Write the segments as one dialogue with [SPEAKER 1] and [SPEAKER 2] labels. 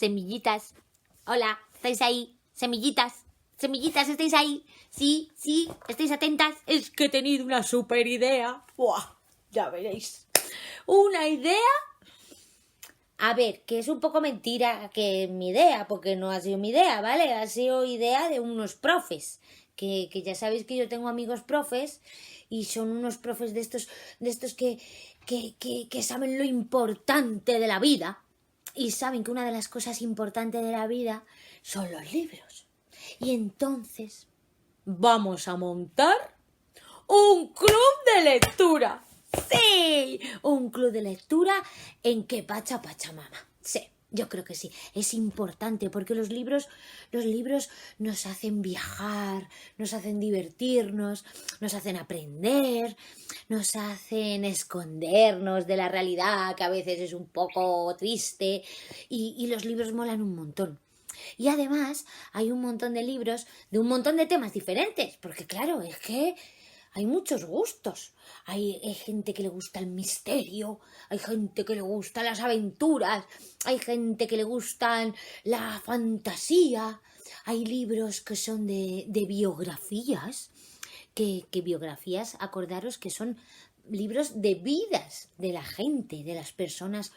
[SPEAKER 1] semillitas. Hola, ¿estáis ahí? Semillitas, semillitas, ¿estáis ahí? Sí, ¿estáis atentas? Es que he tenido una super idea. ¡Buah! Ya veréis. Una idea. A ver, que es un poco mentira que mi idea, porque no ha sido mi idea, ¿vale? Ha sido idea de unos profes. Que ya sabéis que yo tengo amigos profes y son unos profes de estos que saben lo importante de la vida. Y saben que una de las cosas importantes de la vida son los libros. Y entonces vamos a montar un club de lectura. ¡Sí! Un club de lectura en Quepacha, Pachamama. Sí, yo creo que sí. Es importante porque los libros nos hacen viajar, nos hacen divertirnos, nos hacen aprender, nos hacen escondernos de la realidad, que a veces es un poco triste, y los libros molan un montón. Y además hay un montón de libros de un montón de temas diferentes, porque claro, es que hay muchos gustos. Hay gente que le gusta el misterio, hay gente que le gustan las aventuras, hay gente que le gustan la fantasía, hay libros que son de biografías, que biografías, acordaros que son libros de vidas de la gente, de las personas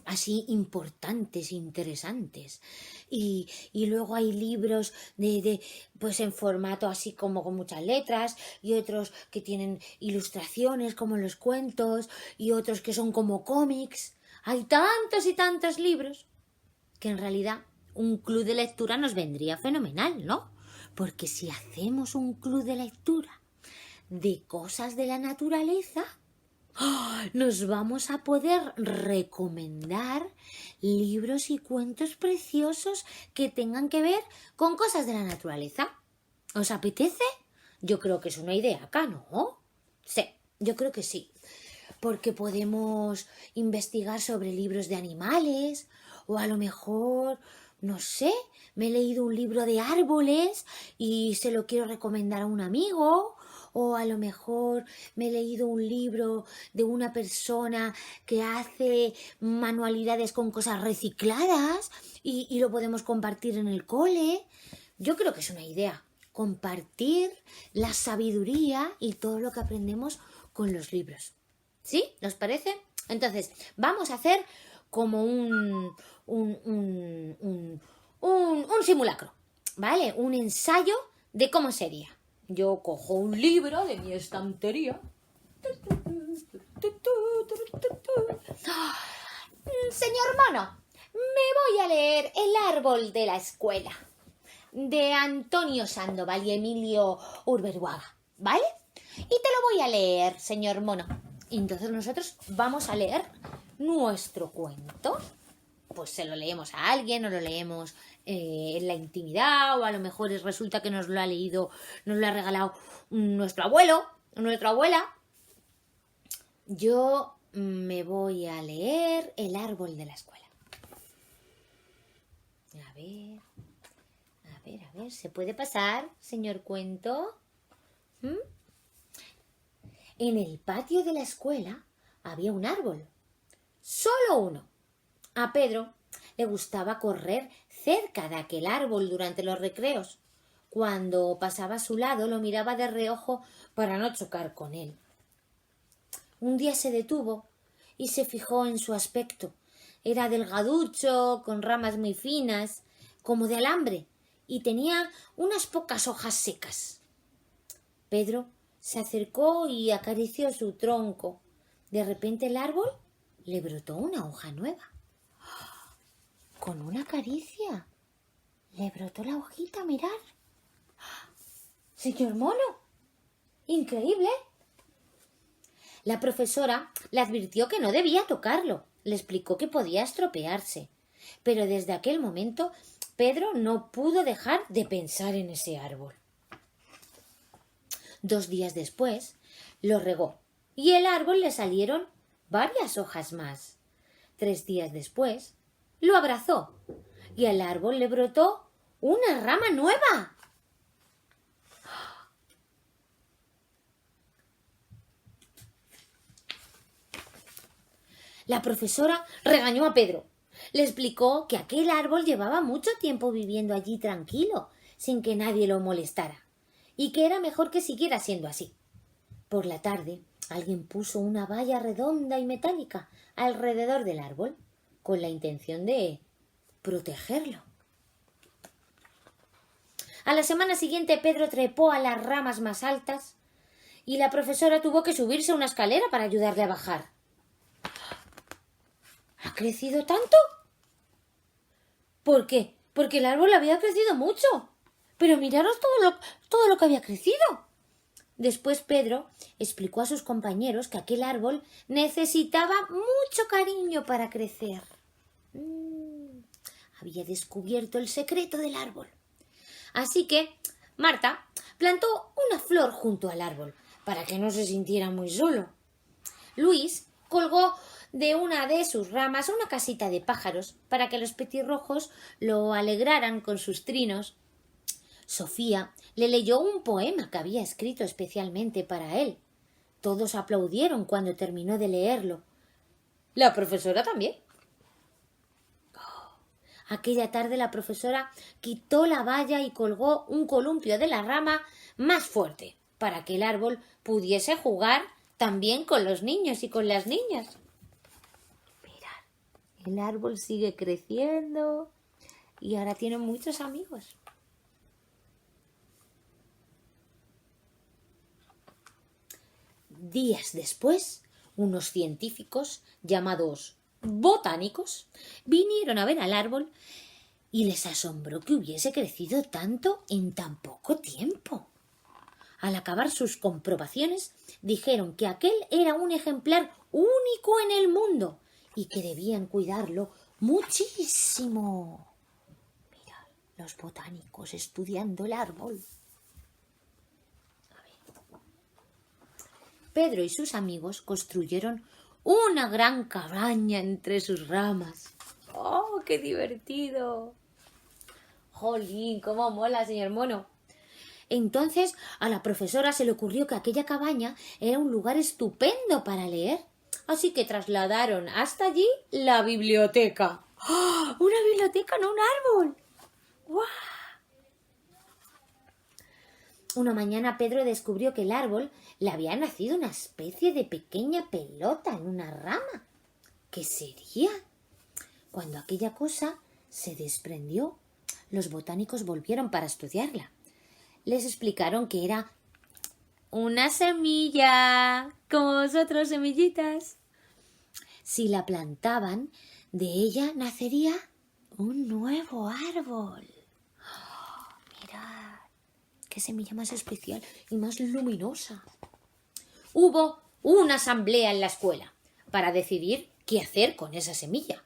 [SPEAKER 1] así importantes, interesantes. Y luego hay libros pues en formato así como con muchas letras, y otros que tienen ilustraciones como los cuentos, y otros que son como cómics. Hay tantos y tantos libros que en realidad un club de lectura nos vendría fenomenal, ¿no? Porque si hacemos un club de lectura de cosas de la naturaleza, nos vamos a poder recomendar libros y cuentos preciosos que tengan que ver con cosas de la naturaleza. ¿Os apetece? Yo creo que es una idea acá, ¿no? Sí, yo creo que sí. Porque podemos investigar sobre libros de animales, o a lo mejor, no sé, me he leído un libro de árboles y se lo quiero recomendar a un amigo, o a lo mejor me he leído un libro de una persona que hace manualidades con cosas recicladas y lo podemos compartir en el cole. Yo creo que es una idea, compartir la sabiduría y todo lo que aprendemos con los libros. ¿Sí? ¿Os parece? Entonces, vamos a hacer como un simulacro, ¿vale? Un ensayo de cómo sería. Yo cojo un libro de mi estantería. Señor Mono, me voy a leer El árbol de la escuela, de Antonio Sandoval y Emilio Urberuaga, ¿vale? Y te lo voy a leer, señor Mono. Y entonces nosotros vamos a leer nuestro cuento. Pues se lo leemos a alguien, o lo leemos en la intimidad, o a lo mejor resulta que nos lo ha leído, nos lo ha regalado nuestro abuelo, nuestra abuela. Yo me voy a leer El árbol de la escuela. A ver, ¿se puede pasar, señor cuento? En el patio de la escuela había un árbol, solo uno. A Pedro le gustaba correr cerca de aquel árbol durante los recreos. Cuando pasaba a su lado lo miraba de reojo para no chocar con él. Un día se detuvo y se fijó en su aspecto. Era delgaducho, con ramas muy finas, como de alambre, y tenía unas pocas hojas secas. Pedro se acercó y acarició su tronco. De repente el árbol le brotó una hoja nueva. Con una caricia le brotó la hojita, mirad. Señor Mono, increíble. La profesora le advirtió que no debía tocarlo. Le explicó que podía estropearse. Pero desde aquel momento Pedro no pudo dejar de pensar en ese árbol. 2 días después lo regó y el árbol le salieron varias hojas más. 3 días después lo abrazó y al árbol le brotó una rama nueva. La profesora regañó a Pedro. Le explicó que aquel árbol llevaba mucho tiempo viviendo allí tranquilo, sin que nadie lo molestara, y que era mejor que siguiera siendo así. Por la tarde, alguien puso una valla redonda y metálica alrededor del árbol, con la intención de protegerlo. A la semana siguiente, Pedro trepó a las ramas más altas y la profesora tuvo que subirse a una escalera para ayudarle a bajar. ¿Ha crecido tanto? ¿Por qué? Porque el árbol había crecido mucho. Pero miraros todo lo que había crecido. Después Pedro explicó a sus compañeros que aquel árbol necesitaba mucho cariño para crecer. Había descubierto el secreto del árbol. Así que Marta plantó una flor junto al árbol para que no se sintiera muy solo. Luis colgó de una de sus ramas una casita de pájaros para que los petirrojos lo alegraran con sus trinos. Sofía le leyó un poema que había escrito especialmente para él. Todos aplaudieron cuando terminó de leerlo. La profesora también. Aquella tarde la profesora quitó la valla y colgó un columpio de la rama más fuerte para que el árbol pudiese jugar también con los niños y con las niñas. Mirad, el árbol sigue creciendo y ahora tiene muchos amigos. Días después, unos científicos llamados botánicos vinieron a ver al árbol y les asombró que hubiese crecido tanto en tan poco tiempo. Al acabar sus comprobaciones, dijeron que aquel era un ejemplar único en el mundo y que debían cuidarlo muchísimo. Mirad, los botánicos estudiando el árbol. Pedro y sus amigos construyeron una gran cabaña entre sus ramas. ¡Oh, qué divertido! ¡Jolín, cómo mola, señor mono! Entonces a la profesora se le ocurrió que aquella cabaña era un lugar estupendo para leer. Así que trasladaron hasta allí la biblioteca. ¡Oh! ¡Una biblioteca, no un árbol! ¡Guau! Una mañana Pedro descubrió que el árbol le había nacido una especie de pequeña pelota en una rama. ¿Qué sería? Cuando aquella cosa se desprendió, los botánicos volvieron para estudiarla. Les explicaron que era una semilla, como vosotros, semillitas. Si la plantaban, de ella nacería un nuevo árbol. ¡Oh, mirad! ¡Qué semilla más especial y más luminosa! Hubo una asamblea en la escuela para decidir qué hacer con esa semilla.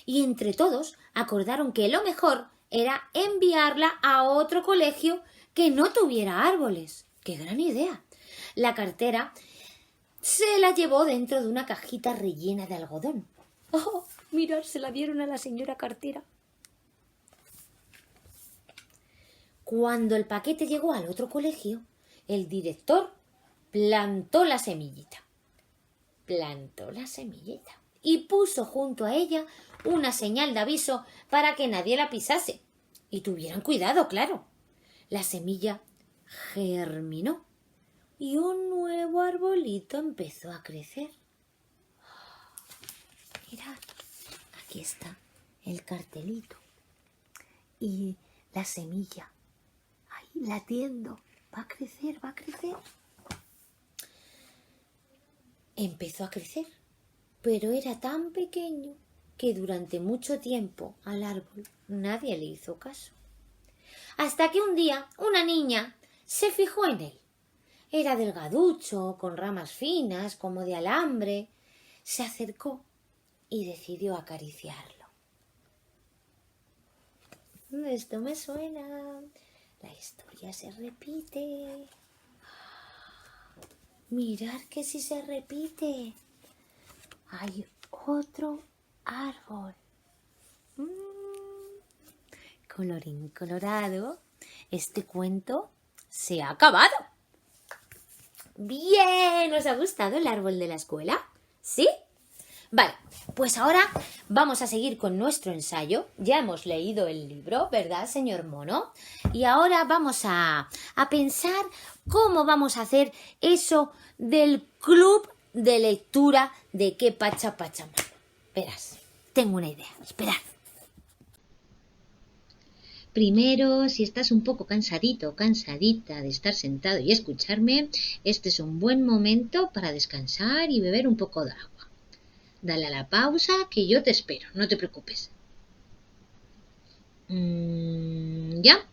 [SPEAKER 1] Y entre todos acordaron que lo mejor era enviarla a otro colegio que no tuviera árboles. ¡Qué gran idea! La cartera se la llevó dentro de una cajita rellena de algodón. ¡Oh! Mirad, se la dieron a la señora cartera. Cuando el paquete llegó al otro colegio, el director plantó la semillita. Y puso junto a ella una señal de aviso para que nadie la pisase. Y tuvieran cuidado, claro. La semilla germinó y un nuevo arbolito empezó a crecer. Mirad, aquí está el cartelito y la semilla ahí latiendo. Va a crecer, va a crecer. Empezó a crecer, pero era tan pequeño que durante mucho tiempo al árbol nadie le hizo caso. Hasta que un día una niña se fijó en él. Era delgaducho, con ramas finas, como de alambre. Se acercó y decidió acariciarlo. Esto me suena. La historia se repite. Mirad que si se repite. Hay otro árbol. Colorín colorado, este cuento se ha acabado. Bien, ¿os ha gustado el árbol de la escuela? ¿Sí? Vale, pues ahora vamos a seguir con nuestro ensayo. Ya hemos leído el libro, ¿verdad, señor mono? Y ahora vamos a pensar cómo vamos a hacer eso del club de lectura de Qué Pacha Pachamama. Verás, tengo una idea. Esperad.
[SPEAKER 2] Primero, si estás un poco cansadito o cansadita de estar sentado y escucharme, este es un buen momento para descansar y beber un poco de agua. Dale a la pausa que yo te espero, no te preocupes. ¿Ya?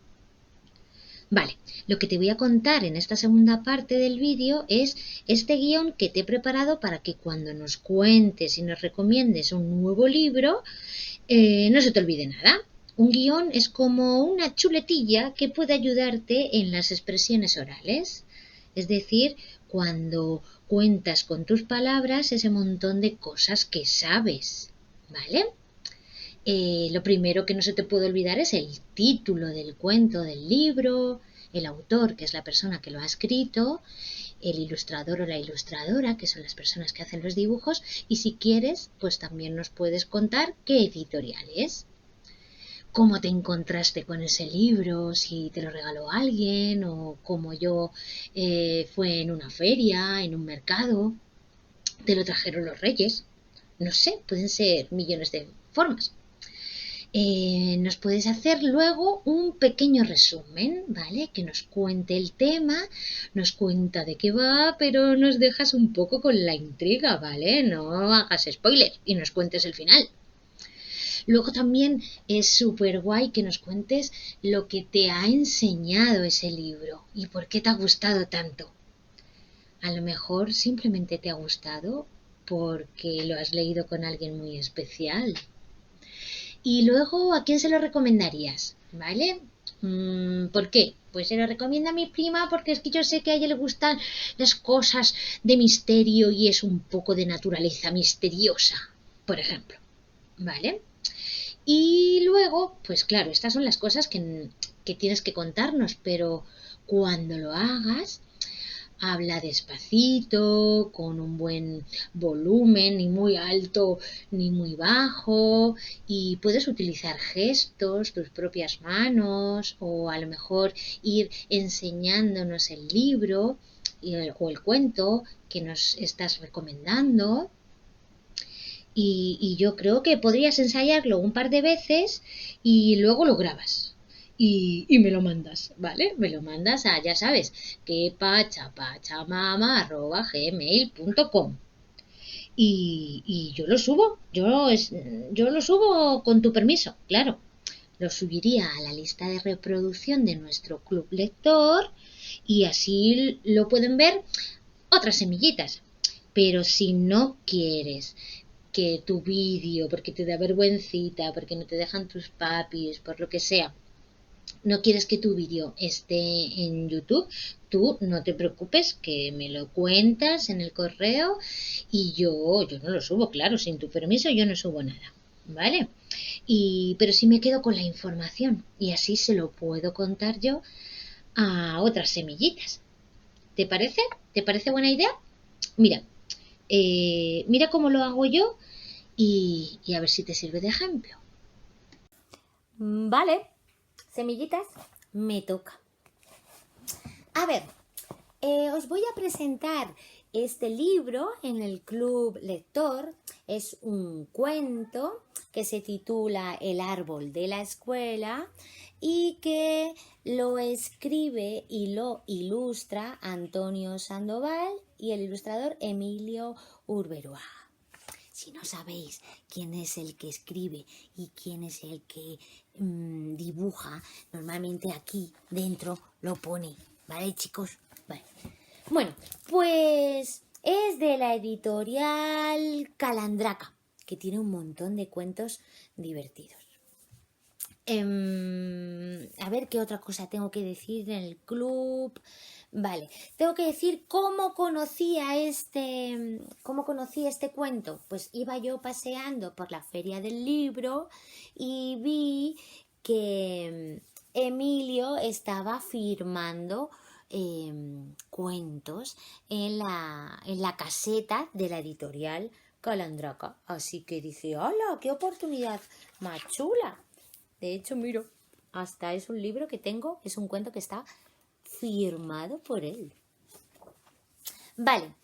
[SPEAKER 2] Vale, lo que te voy a contar en esta segunda parte del vídeo es este guión que te he preparado para que cuando nos cuentes y nos recomiendes un nuevo libro, no se te olvide nada. Un guión es como una chuletilla que puede ayudarte en las expresiones orales. Es decir, cuando cuentas con tus palabras ese montón de cosas que sabes. ¿Vale? Lo primero que no se te puede olvidar es el título del cuento del libro, el autor, que es la persona que lo ha escrito, el ilustrador o la ilustradora, que son las personas que hacen los dibujos, y si quieres, pues también nos puedes contar qué editorial es. ¿Cómo te encontraste con ese libro? Si te lo regaló alguien o como yo fue en una feria, en un mercado, te lo trajeron los reyes. No sé, pueden ser millones de formas. Nos puedes hacer luego un pequeño resumen, ¿vale? Que nos cuente el tema, nos cuenta de qué va, pero nos dejas un poco con la intriga, ¿vale? No hagas spoiler y nos cuentes el final. Luego también es súper guay que nos cuentes lo que te ha enseñado ese libro y por qué te ha gustado tanto. A lo mejor simplemente te ha gustado porque lo has leído con alguien muy especial. Y luego, ¿a quién se lo recomendarías? ¿Vale? ¿Por qué? Pues se lo recomienda a mi prima porque es que yo sé que a ella le gustan las cosas de misterio y es un poco de naturaleza misteriosa, por ejemplo. ¿Vale? Y luego, pues claro, estas son las cosas que tienes que contarnos, pero cuando lo hagas, habla despacito, con un buen volumen, ni muy alto ni muy bajo, y puedes utilizar gestos, tus propias manos, o a lo mejor ir enseñándonos el libro o el cuento que nos estás recomendando. Y yo creo que podrías ensayarlo un par de veces y luego lo grabas. Y me lo mandas, ¿vale? Me lo mandas a, ya sabes, que pachapachamama@gmail.com y yo lo subo, yo lo subo con tu permiso, claro. Lo subiría a la lista de reproducción de nuestro club lector y así lo pueden ver otras semillitas. Pero si no quieres que tu vídeo, porque te da vergüencita, porque no te dejan tus papis, por lo que sea, no quieres que tu vídeo esté en YouTube, tú no te preocupes, que me lo cuentas en el correo y yo no lo subo, claro, sin tu permiso yo no subo nada, ¿vale? Pero sí me quedo con la información y así se lo puedo contar yo a otras semillitas. ¿Te parece? ¿Te parece buena idea? Mira, mira cómo lo hago yo y a ver si te sirve de ejemplo.
[SPEAKER 1] Vale, semillitas, me toca. A ver, os voy a presentar este libro en el Club Lector. Es un cuento que se titula El árbol de la escuela y que lo escribe y lo ilustra Antonio Sandoval y el ilustrador Emilio Urberua. Si no sabéis quién es el que escribe y quién es el que dibuja, normalmente aquí dentro lo pone, ¿vale, chicos? Vale. Bueno, pues es de la editorial Calandraca, que tiene un montón de cuentos divertidos. A ver qué otra cosa tengo que decir en el club. Vale, tengo que decir cómo conocí este cuento. Pues iba yo paseando por la feria del libro y vi que Emilio estaba firmando cuentos en la caseta de la editorial Calandraca. Así que dice, ¡hala, qué oportunidad más chula! De hecho, miro, hasta es un libro que tengo, es un cuento que está firmado por él. Vale,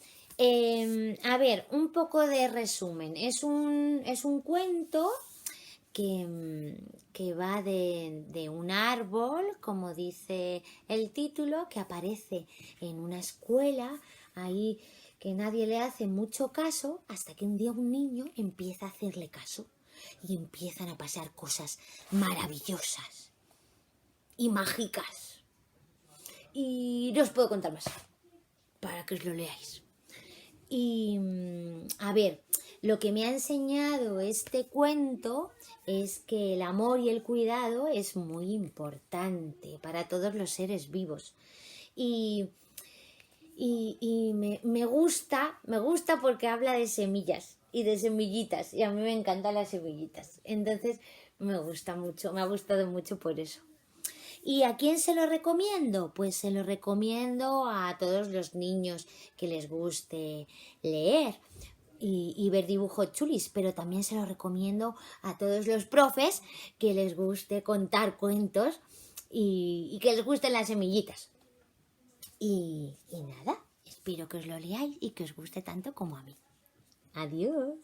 [SPEAKER 1] a ver, un poco de resumen. Es un cuento que va de un árbol, como dice el título, que aparece en una escuela, ahí que nadie le hace mucho caso, hasta que un día un niño empieza a hacerle caso y empiezan a pasar cosas maravillosas y mágicas. Y no os puedo contar más, para que os lo leáis. Y a ver, lo que me ha enseñado este cuento es que el amor y el cuidado es muy importante para todos los seres vivos. Y me gusta porque habla de semillas y de semillitas. Y a mí me encantan las semillitas. Entonces me gusta mucho, me ha gustado mucho por eso. ¿Y a quién se lo recomiendo? Pues se lo recomiendo a todos los niños que les guste leer y ver dibujos chulis, pero también se lo recomiendo a todos los profes que les guste contar cuentos y que les gusten las semillitas. Y nada, espero que os lo leáis y que os guste tanto como a mí. Adiós.